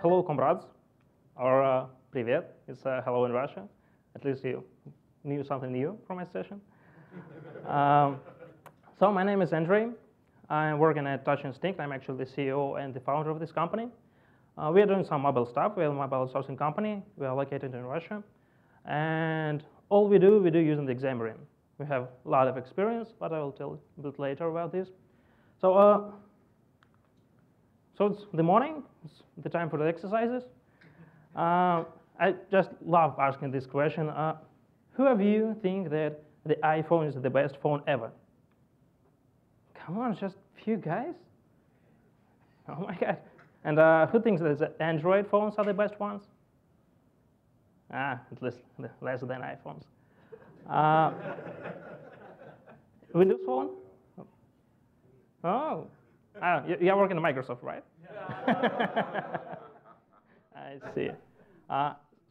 Hello, comrades, or привет. It's hello in Russia. At least you knew something new from my session. So my name is Andrey. I'm working at Touch Instinct. I'm actually the CEO and the founder of this company. We are doing some mobile stuff. We are a mobile outsourcing company. We are located in Russia. And all we do using the Xamarin. We have a lot of experience, but I will tell a bit later about this. So it's the morning. It's the time for the exercises. I just love asking this question. Who of you think that the iPhone is the best phone ever? Come on, just a few guys? Oh my God. And who thinks that the Android phones are the best ones? At least less than iPhones. Windows Phone? Oh, you're working at Microsoft, right? I see.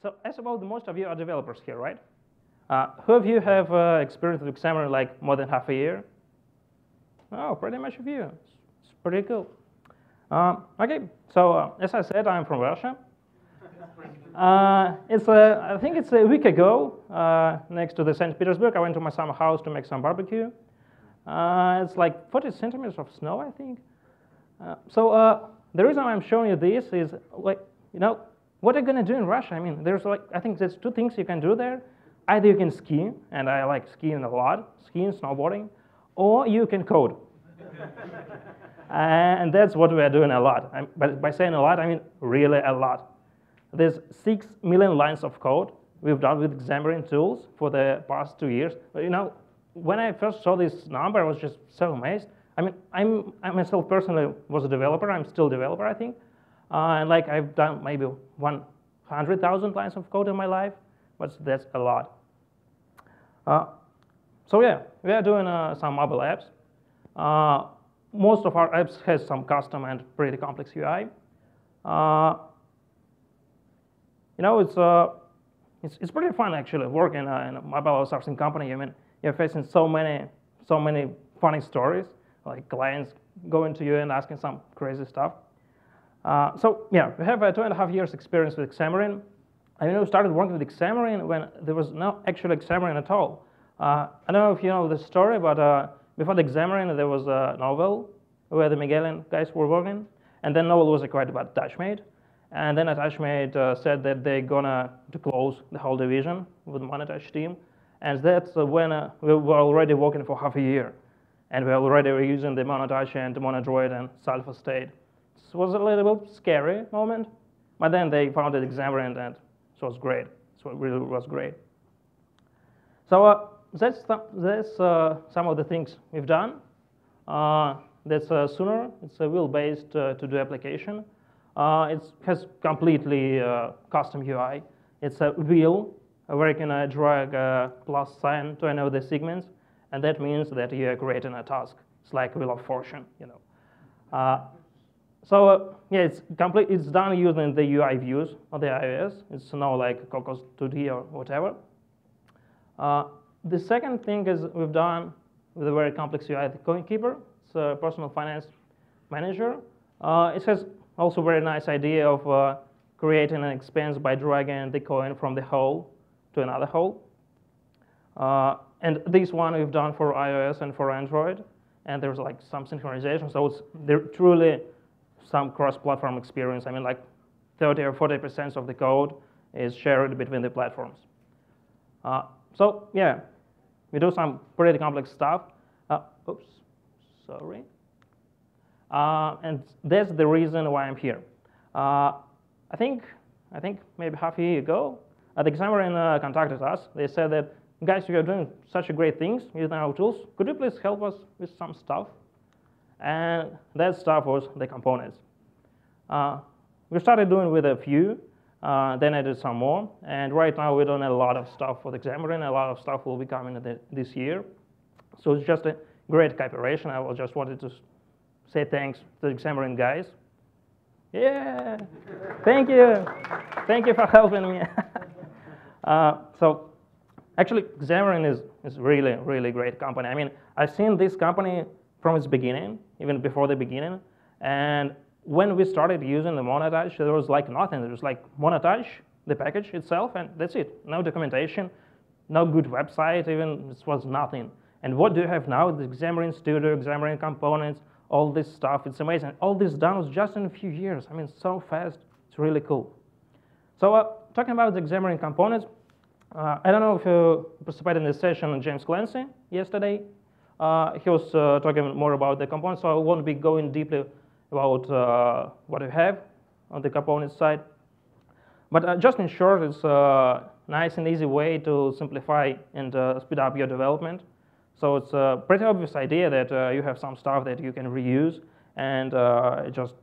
So I suppose most of you are developers here, right? Who of you have experience with Xamarin like more than half a year? Oh, pretty much of you. It's pretty cool. Okay, so as I said, I'm from Russia. I think it's a week ago, next to the St. Petersburg. I went to my summer house to make some barbecue. It's like 40 centimeters of snow, I think. So the reason I'm showing you this is, like, what are you going to do in Russia? I mean, I think there's two things you can do there. Either you can ski, and I like skiing a lot, skiing, snowboarding, or you can code. And that's what we are doing a lot. But by saying a lot, I mean really a lot. There's 6 million lines of code we've done with Xamarin tools for the past 2 years. But, when I first saw this number, I was just so amazed. I mean, I myself personally was a developer. I'm still a developer, I think. And like I've done maybe 100,000 lines of code in my life, but that's a lot. So yeah, we are doing some mobile apps. Most of our apps has some custom and pretty complex UI. It's pretty fun actually working in a mobile outsourcing company. I mean, you're facing so many funny stories, like clients going to you and asking some crazy stuff. So yeah, we have 2.5 years experience with Xamarin. I started working with Xamarin when there was no actual Xamarin at all. I don't know if you know the story, but before the Xamarin, there was a novel where the Magellan guys were working, and then novel was acquired by TouchMate. And then TouchMate said that they're gonna close the whole division with the Monotouch team. And that's when we were already working for half a year. And we already were using the Monotouch and Android and Sulfur State. It was a little bit scary moment, but then they founded Xamarin, and it was great. So it really was great. So that's some of the things we've done. That's Sooner. It's a wheel-based to-do application. It has completely custom UI. It's a wheel where you can drag a plus sign to any of the segments, and that means that you are creating a task. It's like Wheel of Fortune, So yeah, it's complete. It's done using the UI views of the iOS. It's not like Cocos 2D or whatever. The second thing is we've done with a very complex UI, the Coin Keeper. It's a personal finance manager. It has also a very nice idea of creating an expense by dragging the coin from the hole to another hole. And this one we've done for iOS and for Android. And there's like some synchronization. So there's truly some cross-platform experience. I mean, like 30 or 40% of the code is shared between the platforms. So yeah, we do some pretty complex stuff. Oops, sorry. And that's the reason why I'm here. I think maybe half a year ago, the Xamarin contacted us. They said that, guys, you are doing such great things using our tools. Could you please help us with some stuff? And that stuff was the components. We started doing with a few, then I did some more. And right now we're doing a lot of stuff for the Xamarin. A lot of stuff will be coming this year. So it's just a great cooperation. I just wanted to say thanks to the Xamarin guys. Yeah, thank you. Thank you for helping me. So actually, Xamarin is really, really great company. I mean, I've seen this company from its beginning, even before the beginning. And when we started using the monotouch, there was like nothing. There was like monotouch, the package itself, and that's it. No documentation, no good website, even this was nothing. And what do you have now? The Xamarin Studio, Xamarin Components, all this stuff. It's amazing. All this done was just in a few years. I mean, so fast. It's really cool. So talking about the Xamarin Components, I don't know if you participated in this session on James Clancy yesterday. He was talking more about the components, so I won't be going deeply about what you have on the components side. But just in short, it's a nice and easy way to simplify and speed up your development. So it's a pretty obvious idea that you have some stuff that you can reuse and just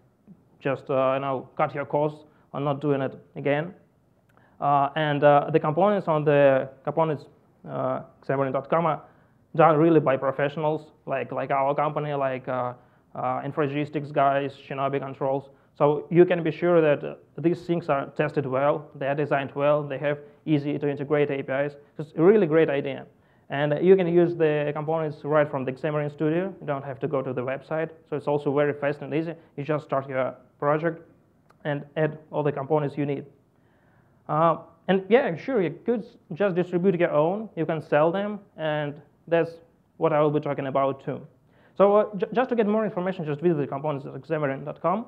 cut your costs on not doing it again. And the components on the components Xamarin.com are done really by professionals like our company, like Infragistics guys, Shinobi Controls. So you can be sure that these things are tested well, they are designed well, they have easy to integrate APIs. It's a really great idea. And you can use the components right from the Xamarin Studio. You don't have to go to the website. So it's also very fast and easy. You just start your project and add all the components you need. And yeah, sure, you could just distribute your own. You can sell them, and that's what I will be talking about too. So just to get more information, just visit the components at Xamarin.com,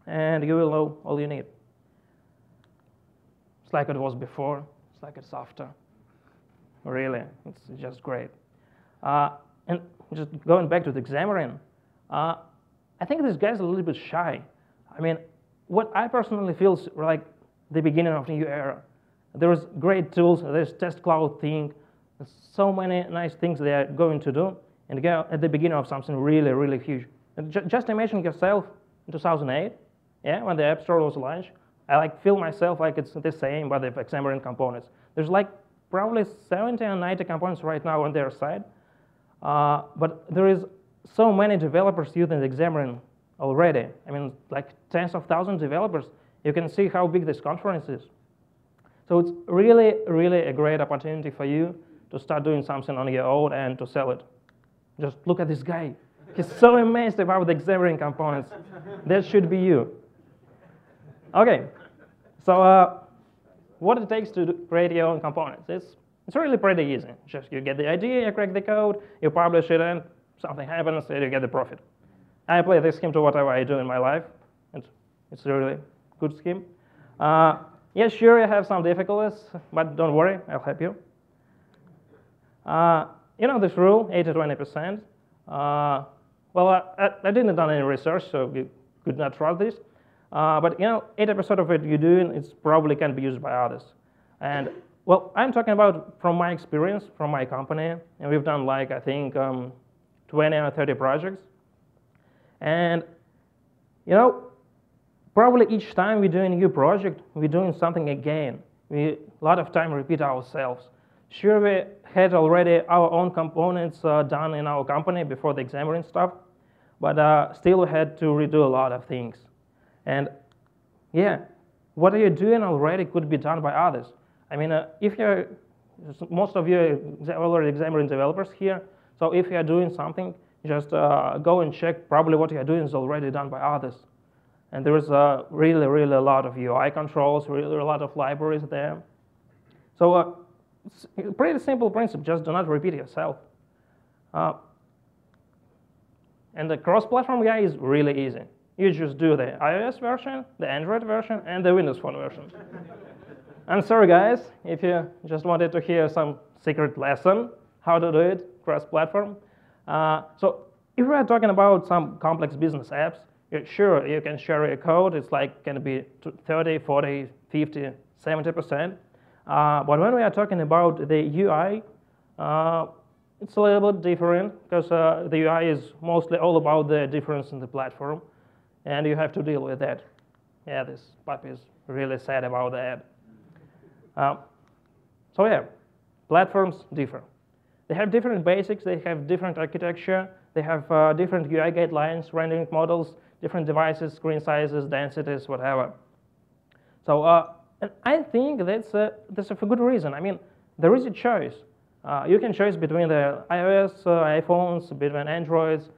and you will know all you need. It's like it was before. It's like it's after. Really, it's just great. And just going back to the Xamarin, I think this guy's a little bit shy. I mean, what I personally feel is like the beginning of the new era. There's great tools, there's test cloud thing, there's so many nice things they are going to do, and go at the beginning of something really, really huge. And just imagine yourself in 2008, yeah, when the Appstore was launched. I feel myself like it's the same, but the Xamarin components. There's like probably 70 or 90 components right now on their side, but there is so many developers using the Xamarin already. I mean, like tens of thousands of developers. You can see how big this conference is. So it's really, really a great opportunity for you to start doing something on your own and to sell it. Just look at this guy. He's so amazed about the Xamarin components. That should be you. OK, so what it takes to create your own components. It's really pretty easy. Just you get the idea, you crack the code, you publish it, and something happens, and you get the profit. I apply this scheme to whatever I do in my life. It's a really good scheme. Yeah, sure, you have some difficulties, but don't worry, I'll help you. You know this rule, 80-20%. Well, I didn't do any research, so you could not trust this. But you know, 80% of what you're doing is probably can be used by others. And well, I'm talking about from my experience, from my company, and we've done like I think 20 or 30 projects. And you know, probably each time we're doing a new project, we're doing something again. We a lot of time repeat ourselves. Sure, we had already our own components done in our company before the Xamarin stuff, but still we had to redo a lot of things. And yeah, what you're doing already could be done by others. I mean, if you're, most of you are already Xamarin developers here, so if you're doing something, just go and check. Probably what you're doing is already done by others. And there is really, really a lot of UI controls, really a lot of libraries there. So it's a pretty simple principle, just do not repeat yourself. And the cross-platform guy is really easy. You just do the iOS version, the Android version, and the Windows Phone version. I'm sorry, guys, if you just wanted to hear some secret lesson, how to do it cross-platform. So if we're talking about some complex business apps, sure, you can share your code. It's like can be 30, 40, 50, 70%. But when we are talking about the UI, it's a little bit different because the UI is mostly all about the difference in the platform, and you have to deal with that. Yeah, this puppy is really sad about that. So yeah, platforms differ. They have different basics. They have different architecture. They have different UI guidelines, rendering models, different devices, screen sizes, densities, whatever. So and I think that's for good reason. I mean, there is a choice. You can choose between the iOS, iPhones, between Androids,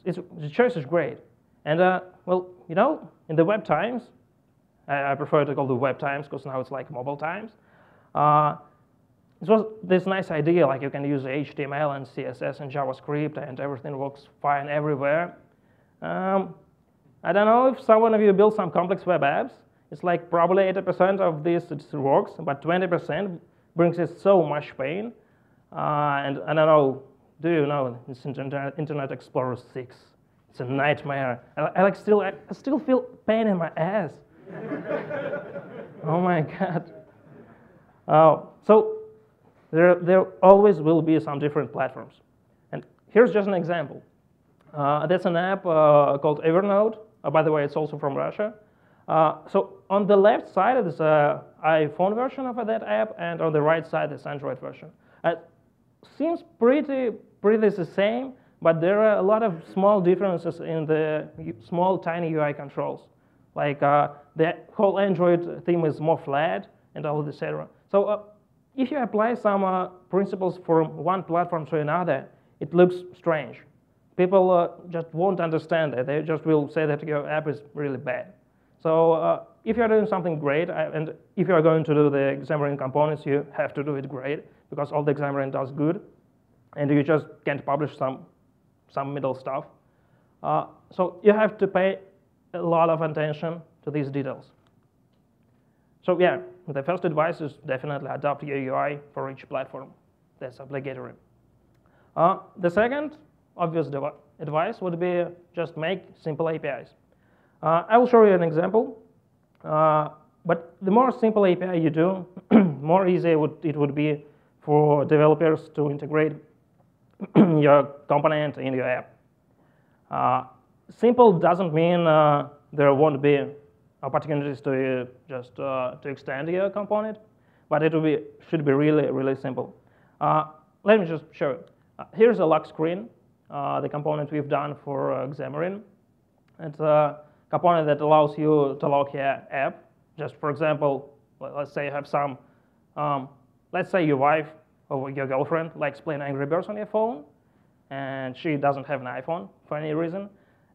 The choice is great. And well, you know, in the web times, I prefer to call the web times because now it's like mobile times. It was this nice idea, like you can use HTML and CSS and JavaScript and everything works fine everywhere. I don't know if someone of you built some complex web apps. It's like probably 80% of this it works, but 20% brings us so much pain. And I don't know, do you know it's Internet Explorer 6? It's a nightmare. I still feel pain in my ass. Oh my God. So there always will be some different platforms. And here's just an example. That's an app called Evernote. By the way, it's also from Russia. So on the left side is an iPhone version of that app, and on the right side is Android version. It seems pretty the same, but there are a lot of small differences in the small, tiny UI controls. Like the whole Android theme is more flat and all this, etc. So if you apply some principles from one platform to another, it looks strange. People just won't understand it. They just will say that your app is really bad. So if you're doing something great, and if you're going to do the Xamarin Components, you have to do it great, because all the Xamarin does good, and you just can't publish some middle stuff. So you have to pay a lot of attention to these details. So yeah, the first advice is definitely adopt your UI for each platform. That's obligatory. The second obvious advice would be just make simple APIs. I will show you an example. But the more simple API you do, more easy it would be for developers to integrate your component in your app. Simple doesn't mean there won't be opportunities to just to extend your component, but it should be really simple. Let me just show you. Here's a lock screen, the component we've done for Xamarin. It's a component that allows you to lock your app. Just for example, let's say you have some, let's say your wife or your girlfriend likes playing Angry Birds on your phone, and she doesn't have an iPhone for any reason,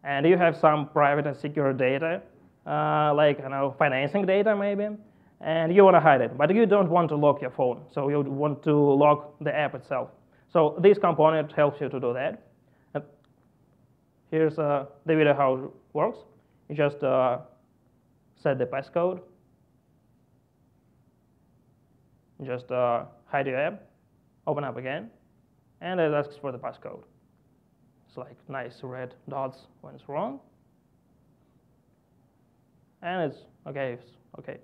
and you have some private and secure data, like financing data maybe, and you want to hide it, but you don't want to lock your phone, so you want to lock the app itself. So this component helps you to do that. And here's the video how it works. You just set the passcode. You just hide your app, open up again, and it asks for the passcode. It's like nice red dots when it's wrong. And it's okay, it's okay.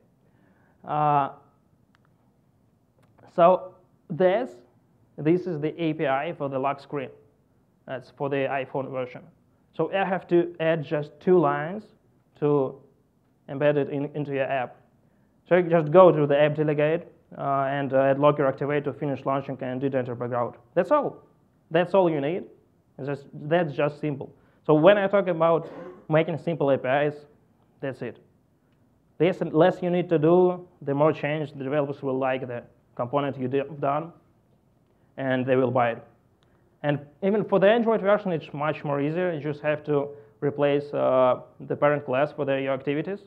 So this is the API for the lock screen. That's for the iPhone version. So I have to add just 2 lines to embed it into your app. So you just go to the app delegate and add locker activate to finish launching and did enter background. That's all. That's all you need. That's just simple. So when I talk about making simple APIs, that's it. The less you need to do, the more change the developers will like the component you've done, and they will buy it. And even for the Android version, it's much more easier. You just have to replace the parent class for your activities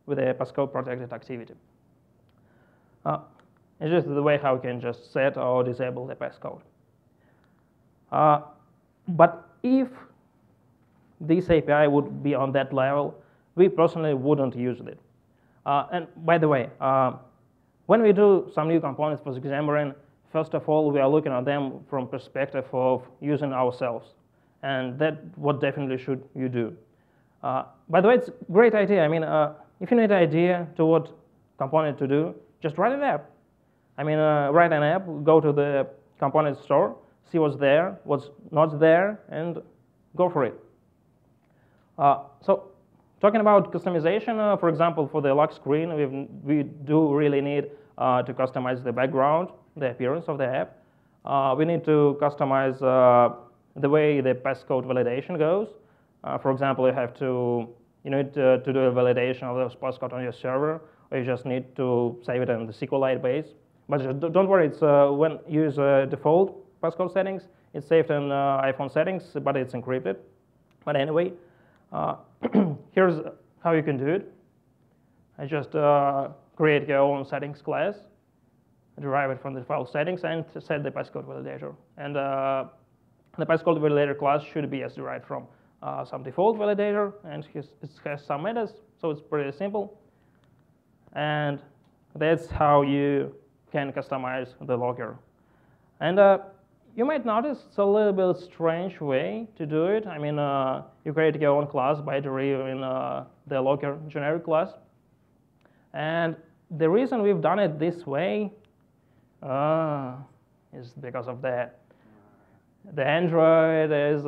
with a passcode protected activity. It's just the way how you can just set or disable the passcode. But if this API would be on that level, we personally wouldn't use it. And by the way, when we do some new components for Xamarin, first of all, we are looking at them from perspective of using ourselves. And that's what definitely should you do. By the way, it's a great idea. I mean, if you need an idea to what component to do, just write an app. I mean, write an app, go to the component store, see what's there, what's not there, and go for it. So talking about customization, for example, for the lock screen, we do really need to customize the background, the appearance of the app. We need to customize the way the passcode validation goes. For example, you need to do a validation of those passcodes on your server, or you just need to save it in the SQLite base. But just don't worry, it's when you use default passcode settings, it's saved in iPhone settings, but it's encrypted. But anyway, here's how you can do it. I just create your own settings class, derive it from the file settings, and set the passcode validator. And the passcode validator class should be as derived from some default validator, and it has some methods, so it's pretty simple. And that's how you can customize the logger. And you might notice it's a little bit strange way to do it. I mean, you create your own class by deriving the logger generic class. And the reason we've done it this way is because of that. The Android is,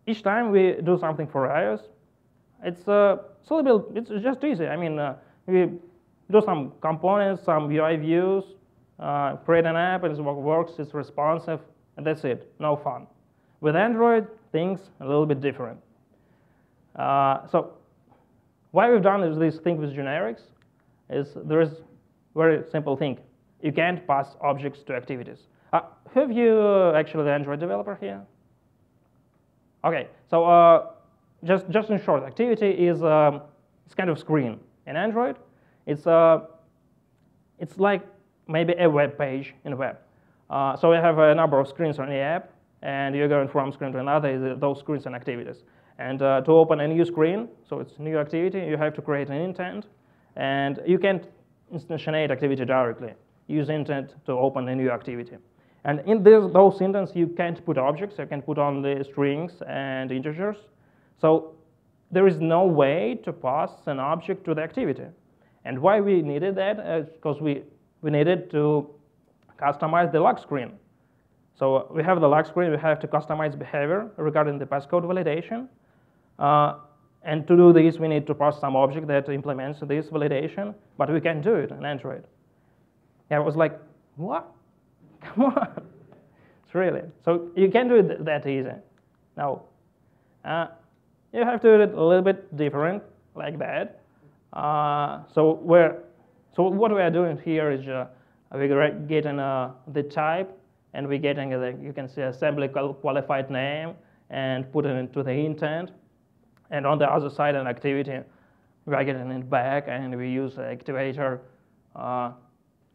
each time we do something for iOS, it's just easy. I mean, we do some components, some UI views, create an app, and it works, it's responsive, and that's it, no fun. With Android, things a little bit different. So why we've done this thing with generics is there is very simple thing. You can't pass objects to activities. Have you actually the Android developer here? Okay, so just in short, activity is it's kind of screen. In Android, it's like maybe a web page in a web. So you have a number of screens on the app, and you're going from screen to another, those screens and activities. And to open a new screen, so it's new activity, you have to create an intent, and you can't instantiate activity directly. Use intent to open a new activity. And in those intents, you can't put objects, you can put only strings and integers. So there is no way to pass an object to the activity. And why we needed that is because we needed to customize the lock screen. So we have the lock screen, we have to customize behavior regarding the passcode validation. And to do this, we need to pass some object that implements this validation, but we can't do it in Android. Yeah, I was like, what? Come on. It's really. So you can't do it that easy. No. You have to do it a little bit different, like that. So what we are doing here is we're getting the type, and we're getting you can see assembly qualified name, and put it into the intent. And on the other side, an activity, we are getting it back, and we use the activator,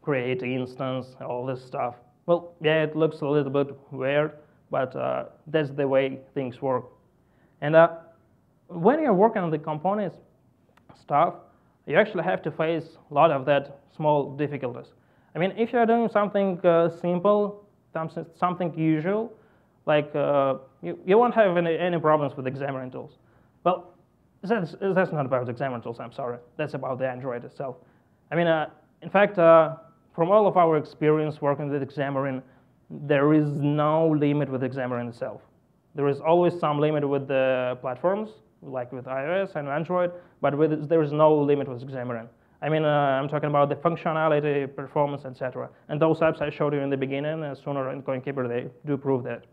create instance, all this stuff. Well, yeah, it looks a little bit weird, but that's the way things work. And when you're working on the components stuff, you actually have to face a lot of that small difficulties. I mean, if you're doing something simple, something usual, like you won't have any problems with Xamarin tools. Well, that's not about Xamarin tools, I'm sorry. That's about the Android itself. I mean, in fact, from all of our experience working with Xamarin, there is no limit with Xamarin itself. There is always some limit with the platforms, like with iOS and Android, but there is no limit with Xamarin. I mean, I'm talking about the functionality, performance, etc. And those apps I showed you in the beginning, Sooner and CoinKeeper, they do prove that.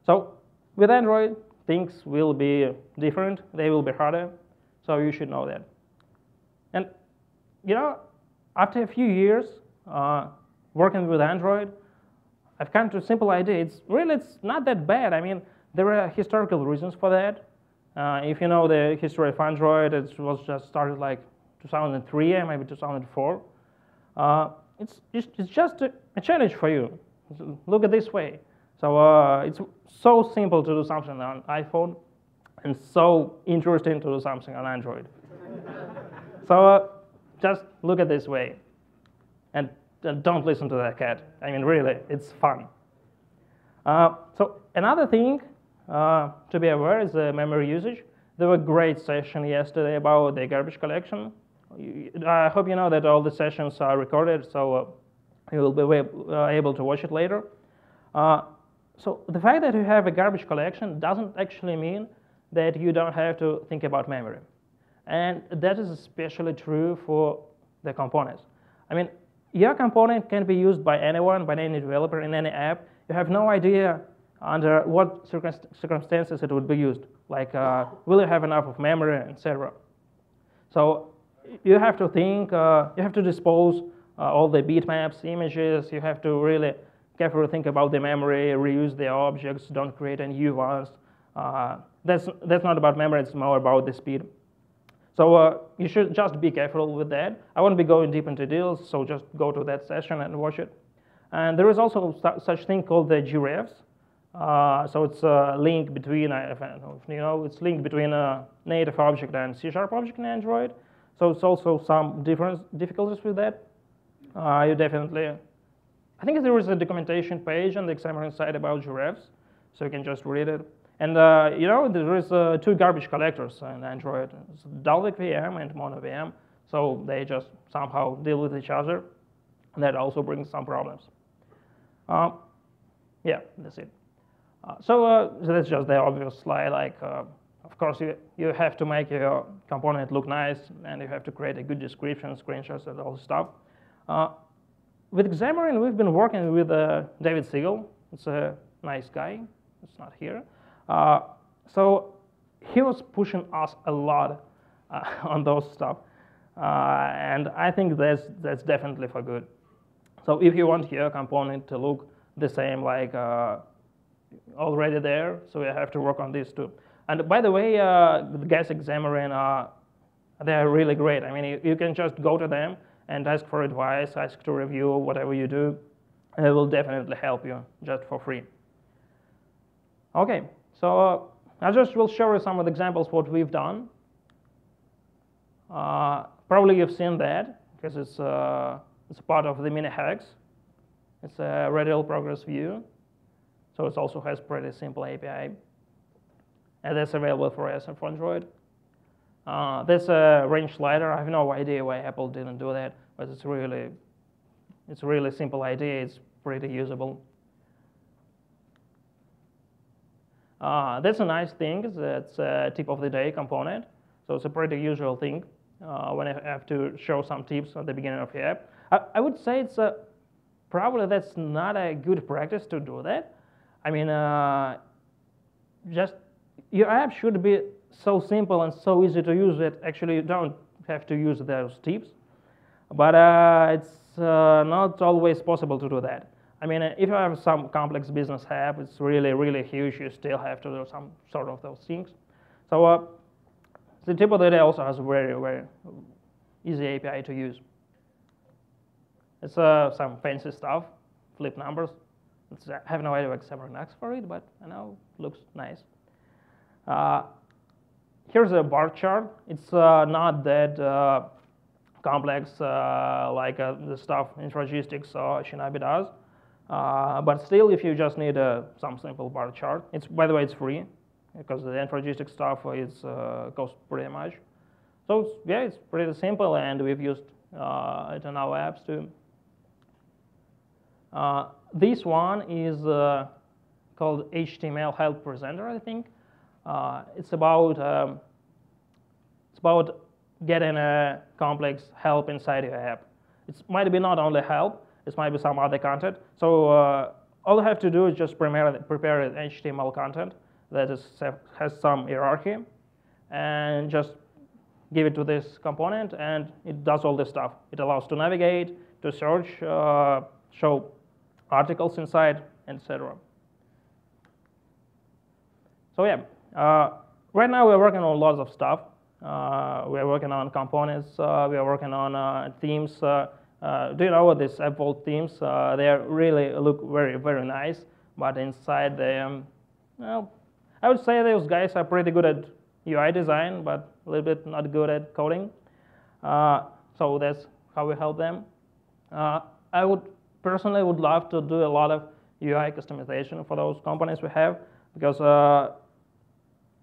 So with Android, things will be different. They will be harder. So you should know that. And after a few years working with Android, I've come to a simple idea. It's not that bad. I mean, there are historical reasons for that. If you know the history of Android, it was just started like 2003, maybe 2004. It's just a challenge for you. Look at this way. So it's so simple to do something on iPhone, and so interesting to do something on Android. So just look at this way, and don't listen to that cat. I mean, really, it's fun. So another thing to be aware is the memory usage. There was a great session yesterday about the garbage collection. I hope you know that all the sessions are recorded, so you will be able to watch it later. So the fact that you have a garbage collection doesn't actually mean that you don't have to think about memory. And that is especially true for the components. I mean, your component can be used by anyone, by any developer in any app. You have no idea under what circumstances it would be used, like will you have enough of memory, etc. So you have to think, you have to dispose all the bitmaps, images, you have to really carefully think about the memory, reuse the objects, don't create any new ones. That's not about memory, it's more about the speed. So you should just be careful with that. I won't be going deep into details, so just go to that session and watch it. And there is also such thing called the GREFs. So it's a link between, it's linked between a native object and C# object in Android. So it's also some difficulties with that. You definitely, I think there is a documentation page on the Xamarin site about GREFs, so you can just read it. And there is two garbage collectors in Android, it's Dalvik VM and Mono VM. So they just somehow deal with each other, and that also brings some problems. Yeah, that's it. So that's just the obvious slide. Like, of course, you have to make your component look nice, and you have to create a good description, screenshots, and all this stuff. With Xamarin, we've been working with David Siegel. It's a nice guy. It's not here. So he was pushing us a lot on those stuff, and I think that's definitely for good. So if you want your component to look the same like already there, so you have to work on this too. And by the way, the guys at Xamarin, they're really great. I mean, you can just go to them and ask for advice, ask to review whatever you do, and they will definitely help you just for free. Okay, so I just will show you some of the examples what we've done. Probably you've seen that because it's part of the mini hacks. It's a radial progress view, so it also has pretty simple API, and that's available for iOS and for Android. There's a range slider. I have no idea why Apple didn't do that, but it's a really simple idea. It's pretty usable. That's a nice thing. That's a tip of the day component. So it's a pretty usual thing when I have to show some tips at the beginning of your app. I would say it's probably that's not a good practice to do that. I mean, just your app should be so simple and so easy to use that actually you don't have to use those tips. But it's not always possible to do that. I mean, if you have some complex business app, it's really, really huge, you still have to do some sort of those things. So the tip of the day also has a very, very easy API to use. It's some fancy stuff, flip numbers. I have no idea what Xamarin asks for it, but I know it looks nice. Here's a bar chart. It's not that complex like the stuff Introgistics or Shinobi does. But still, if you just need some simple bar chart, by the way, it's free because the Introgistics stuff costs pretty much. So yeah, it's pretty simple, and we've used it in our apps too. This one is called HTML Help Presenter, I think. It's about getting a complex help inside your app. It might be not only help. This might be some other content. So all you have to do is just prepare an HTML content that has some hierarchy, and just give it to this component, and it does all this stuff. It allows to navigate, to search, show articles inside, etc. So yeah, right now we're working on lots of stuff. We're working on components. We are working on themes. Do you know what these EVOLVE themes? They really look very, very nice, but inside they, well, I would say those guys are pretty good at UI design, but a little bit not good at coding. So that's how we help them. I would personally love to do a lot of UI customization for those components we have, because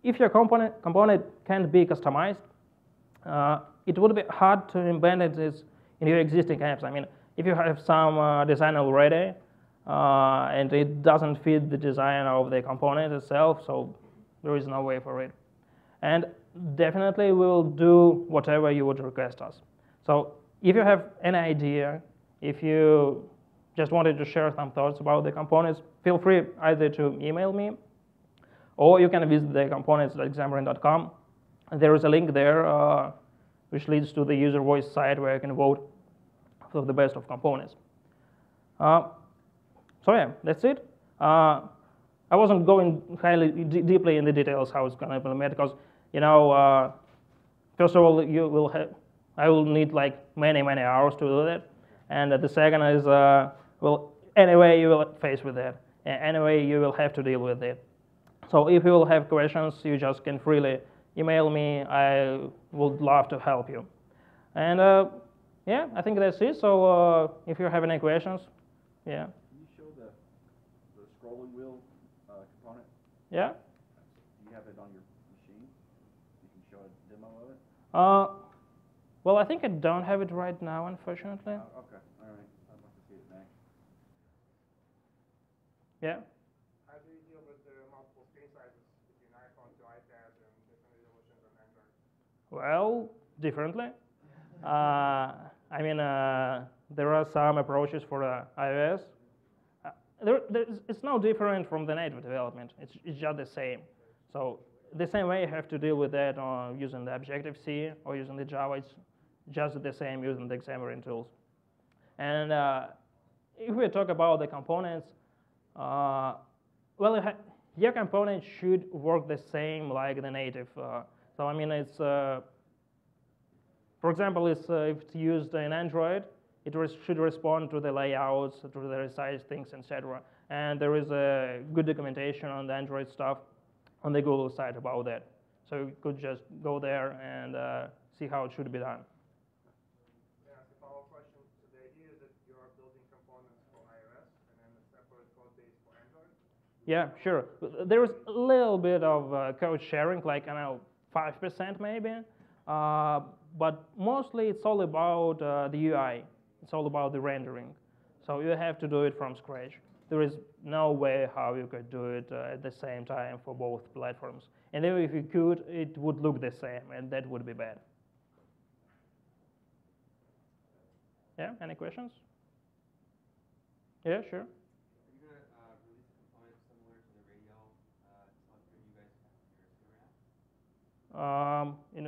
if your component can't be customized, it would be hard to embed it in your existing apps. I mean, if you have some design already, and it doesn't fit the design of the component itself, so there is no way for it. And definitely we will do whatever you would request us. So if you have any idea, if you just wanted to share some thoughts about the components, feel free either to email me, or you can visit the components.xamarin.com. There is a link there which leads to the user voice site where you can vote for the best of components. So yeah, that's it. I wasn't going highly deeply in the details how it's going to implement because, first of all, I will need like many hours to do that, and the second is, well, anyway you will face with that, anyway you will have to deal with it. So if you will have questions, you just can freely email me. I would love to help you. And yeah, I think that's it. So if you have any questions, yeah. Can you show the scrolling wheel component? Yeah. Do you have it on your machine? You can show a demo of it? Well, I think I don't have it right now, unfortunately. Okay, all right. I'd like to see it next. Yeah. How do you deal with the multiple screen sizes between iPhone to iPad and different resolutions on Android? Well, differently. I mean, there are some approaches for iOS. It's no different from the native development. It's just the same. So the same way you have to deal with that using the Objective-C or using the Java. It's just the same using the Xamarin tools. And if we talk about the components, well, your component should work the same like the native. So I mean, it's for example, if it's used in Android, it should respond to the layouts, to the resize things, etc. And there is a good documentation on the Android stuff on the Google site about that. So you could just go there and see how it should be done. May I ask a follow-up question? So the idea is that you are building components for iOS and then a separate code base for Android? Yeah, sure. There is a little bit of code sharing, like, I don't know, 5% maybe. But mostly it's all about the UI. It's all about the rendering. So you have to do it from scratch. There is no way how you could do it at the same time for both platforms. And even if you could, it would look the same, and that would be bad. Yeah, any questions? Yeah, sure. Are you going to release a component similar to the radio software you guys have in your Sooner app? In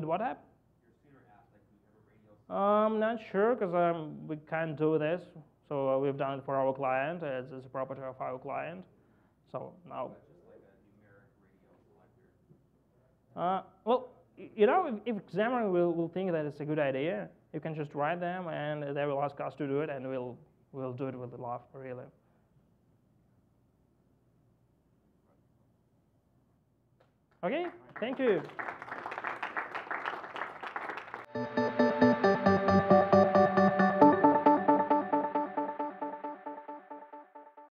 what app? Your Sooner app, like you have a radio. I'm not sure because we can't do this. So we've done it for our client as a property of our client. So now. That's just like a numeric radio selector. Well, if Xamarin will think that it's a good idea, you can just write them and they will ask us to do it, and we'll do it with love, really. Okay, thank you.